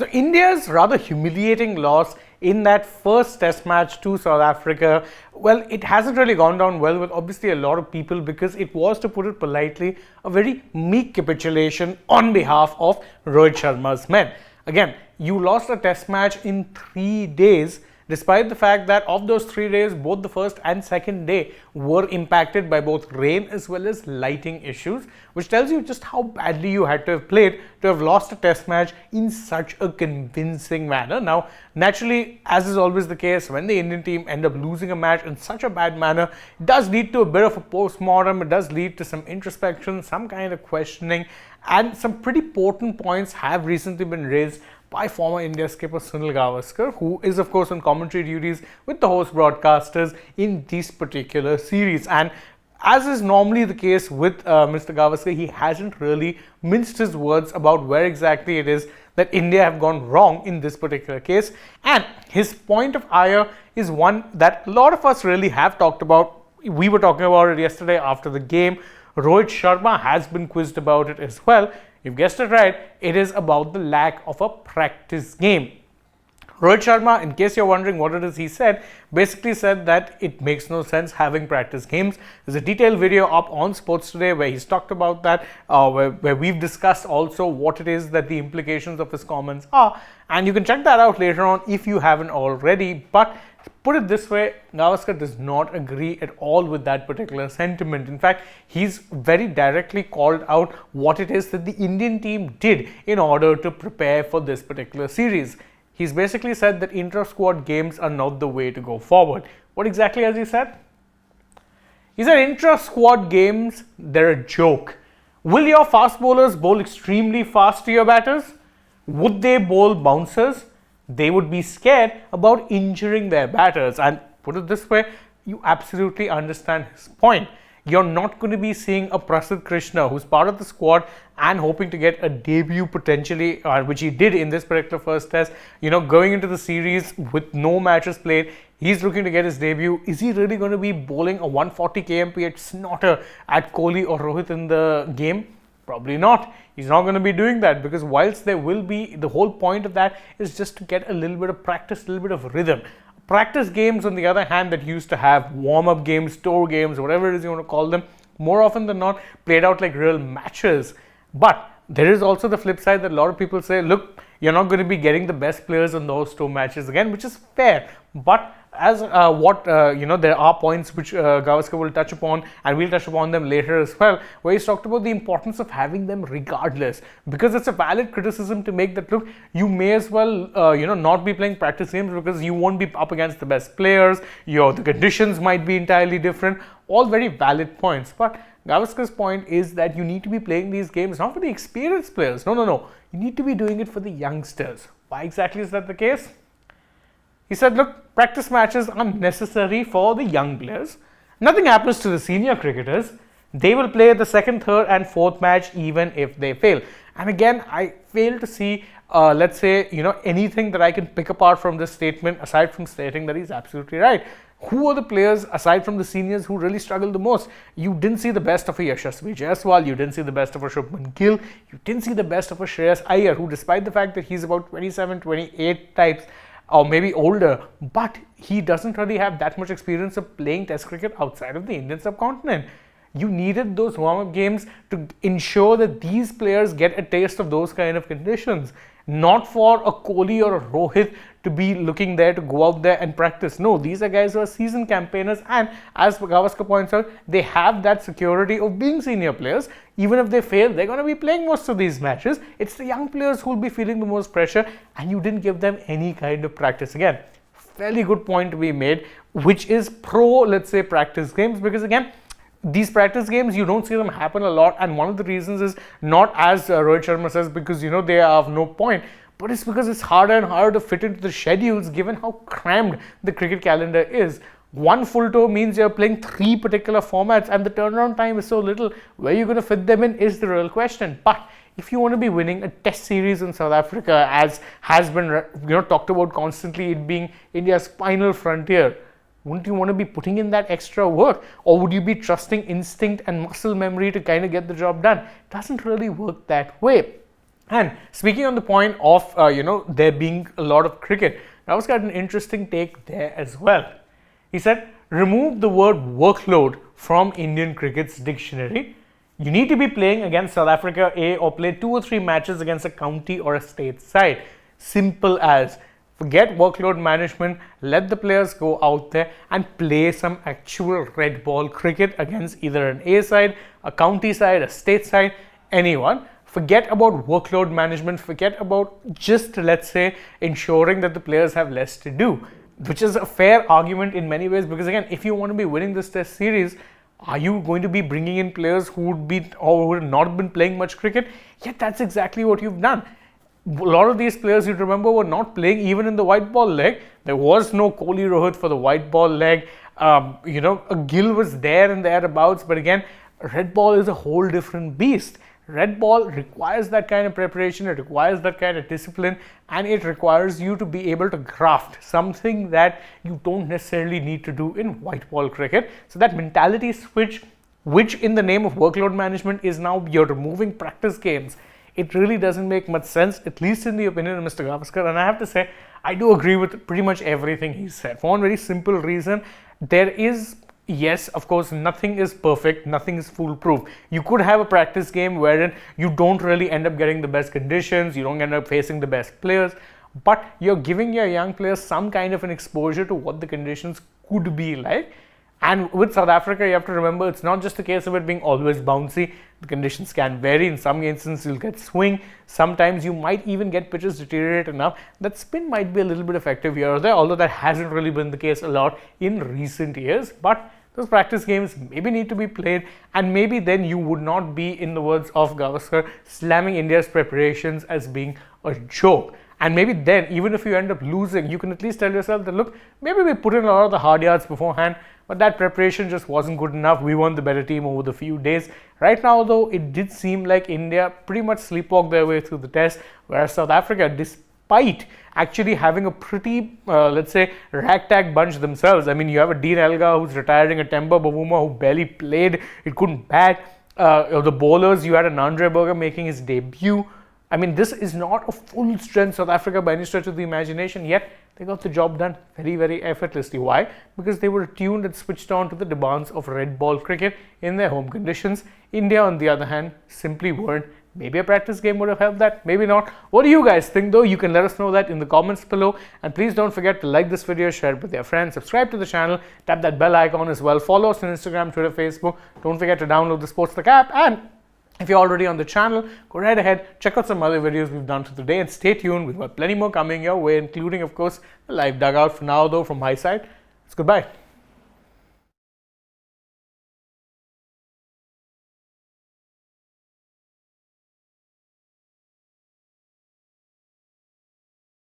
So India's rather humiliating loss in that first test match to South Africa, well, it hasn't really gone down well with obviously a lot of people, because it was, to put it politely, a very meek capitulation on behalf of Rohit Sharma's men. Again, you lost a test match in 3 days, despite the fact that of those 3 days, both the first and second day were impacted by both rain as well as lighting issues, which tells you just how badly you had to have played to have lost a test match in such a convincing manner. Now, naturally, as is always the case, when the Indian team end up losing a match in such a bad manner, it does lead to a bit of a post-mortem, it does lead to some introspection, some kind of questioning, and some pretty potent points have recently been raised by former India skipper Sunil Gavaskar, who is of course on commentary duties with the host broadcasters in this particular series. And as is normally the case with Mr. Gavaskar, he hasn't really minced his words about where exactly it is that India have gone wrong in this particular case. And his point of ire is one that a lot of us really have talked about. We were talking about it yesterday after the game. Rohit Sharma has been quizzed about it as well. You've guessed it right, it is about the lack of a practice game. Rohit Sharma, in case you're wondering what it is he said, basically said that it makes no sense having practice games. There's a detailed video up on Sports Today where he's talked about that, where we've discussed also what it is that the implications of his comments are. And you can check that out later on if you haven't already. But put it this way, Gavaskar does not agree at all with that particular sentiment. In fact, he's very directly called out what it is that the Indian team did in order to prepare for this particular series. He's basically said that intra-squad games are not the way to go forward. What exactly has he said? He said intra-squad games, they're a joke. Will your fast bowlers bowl extremely fast to your batters? Would they bowl bouncers? They would be scared about injuring their batters. And put it this way, you absolutely understand his point. You're not going to be seeing a Prasidh Krishna, who's part of the squad and hoping to get a debut potentially, which he did in this particular first test, going into the series with no matches played. He's looking to get his debut. Is he really going to be bowling a 140 kmph snorter at Kohli or Rohit in the game? Probably not. He's not going to be doing that, because whilst there will be, the whole point of that is just to get a little bit of practice, a little bit of rhythm. Practice games, on the other hand, that used to have warm-up games, tour games, whatever it is you want to call them, more often than not played out like real matches. But there is also the flip side that a lot of people say, look, you're not going to be getting the best players in those tour matches again, which is fair. But as there are points which Gavaskar will touch upon, and we'll touch upon them later as well, where he's talked about the importance of having them regardless, because it's a valid criticism to make that, look, you may as well not be playing practice games because you won't be up against the best players, the conditions might be entirely different, all very valid points. But Gavaskar's point is that you need to be playing these games not for the experienced players, no, you need to be doing it for the youngsters. Why exactly is that the case? He said, look, practice matches are necessary for the young players. Nothing happens to the senior cricketers. They will play the second, third and fourth match even if they fail. And again, I fail to see, let's say, anything that I can pick apart from this statement aside from stating that he's absolutely right. Who are the players aside from the seniors who really struggled the most? You didn't see the best of a Yashasvi Jaiswal, you didn't see the best of a Shubman Gill, you didn't see the best of a Shreyas Iyer, who, despite the fact that he's about 27, 28 types, or maybe older, but he doesn't really have that much experience of playing test cricket outside of the Indian subcontinent. You needed those warm-up games to ensure that these players get a taste of those kind of conditions, not for a Kohli or a Rohit to be looking there to go out there and practice. No, these are guys who are seasoned campaigners, and as Gavaskar points out, they have that security of being senior players. Even if they fail, they're going to be playing most of these matches. It's the young players who will be feeling the most pressure, and you didn't give them any kind of practice. Again, fairly good point to be made, which is pro, let's say, practice games, because again, these practice games, you don't see them happen a lot, and one of the reasons is not, as Rohit Sharma says, because they are of no point, but it's because it's harder and harder to fit into the schedules given how crammed the cricket calendar is. One full tour means you're playing 3 particular formats, and the turnaround time is so little. Where you're going to fit them in is the real question. But if you want to be winning a test series in South Africa, as has been talked about constantly, it being India's final frontier, wouldn't you want to be putting in that extra work? Or would you be trusting instinct and muscle memory to kind of get the job done? It doesn't really work that way. And speaking on the point of, there being a lot of cricket, Gavaskar got an interesting take there as well. He said, remove the word workload from Indian cricket's dictionary. You need to be playing against South Africa A or play 2 or 3 matches against a county or a state side. Simple as. Forget workload management, let the players go out there and play some actual red ball cricket against either an A side, a county side, a state side, anyone. Forget about workload management, forget about just, let's say, ensuring that the players have less to do, which is a fair argument in many ways, because again, if you want to be winning this test series, are you going to be bringing in players who would be or who would not been playing much cricket? Yet that's exactly what you've done. A lot of these players, you remember, were not playing even in the white ball leg. There was no Kohli Rohit for the white ball leg. A Gill was there and thereabouts, but again, red ball is a whole different beast. Red ball requires that kind of preparation, it requires that kind of discipline, and it requires you to be able to graft something that you don't necessarily need to do in white ball cricket. So that mentality switch, which in the name of workload management is now you're removing practice games, it really doesn't make much sense, at least in the opinion of Mr. Gavaskar. And I have to say, I do agree with pretty much everything he said. For one very simple reason, there is, yes, of course, nothing is perfect, nothing is foolproof. You could have a practice game wherein you don't really end up getting the best conditions, you don't end up facing the best players, but you're giving your young players some kind of an exposure to what the conditions could be like. And with South Africa, you have to remember, it's not just a case of it being always bouncy. The conditions can vary. In some instances, you'll get swing. Sometimes you might even get pitches deteriorate enough that spin might be a little bit effective here or there, although that hasn't really been the case a lot in recent years. But those practice games maybe need to be played, and maybe then you would not be, in the words of Gavaskar, slamming India's preparations as being a joke. And maybe then, even if you end up losing, you can at least tell yourself that, look, maybe we put in a lot of the hard yards beforehand, but that preparation just wasn't good enough. We weren't the better team over the few days. Right now, though, it did seem like India pretty much sleepwalked their way through the test, whereas South Africa, despite actually having a pretty, let's say, ragtag bunch themselves. I mean, you have a Dean Elgar who's retiring, a Temba Bavuma who barely played, it couldn't bat. The bowlers, you had an Andre Berger making his debut. I mean, this is not a full strength South Africa by any stretch of the imagination, yet they got the job done very, very effortlessly. Why? Because they were tuned and switched on to the demands of red ball cricket in their home conditions. India, on the other hand, simply weren't. Maybe a practice game would have helped that, maybe not. What do you guys think though? You can let us know that in the comments below. And please don't forget to like this video, share it with your friends, subscribe to the channel, tap that bell icon as well. Follow us on Instagram, Twitter, Facebook. Don't forget to download the SportsTak app, and if you're already on the channel, go right ahead, check out some other videos we've done for today, and stay tuned. We've got plenty more coming your way, including, of course, the live dugout. For now, though, from my side, it's goodbye.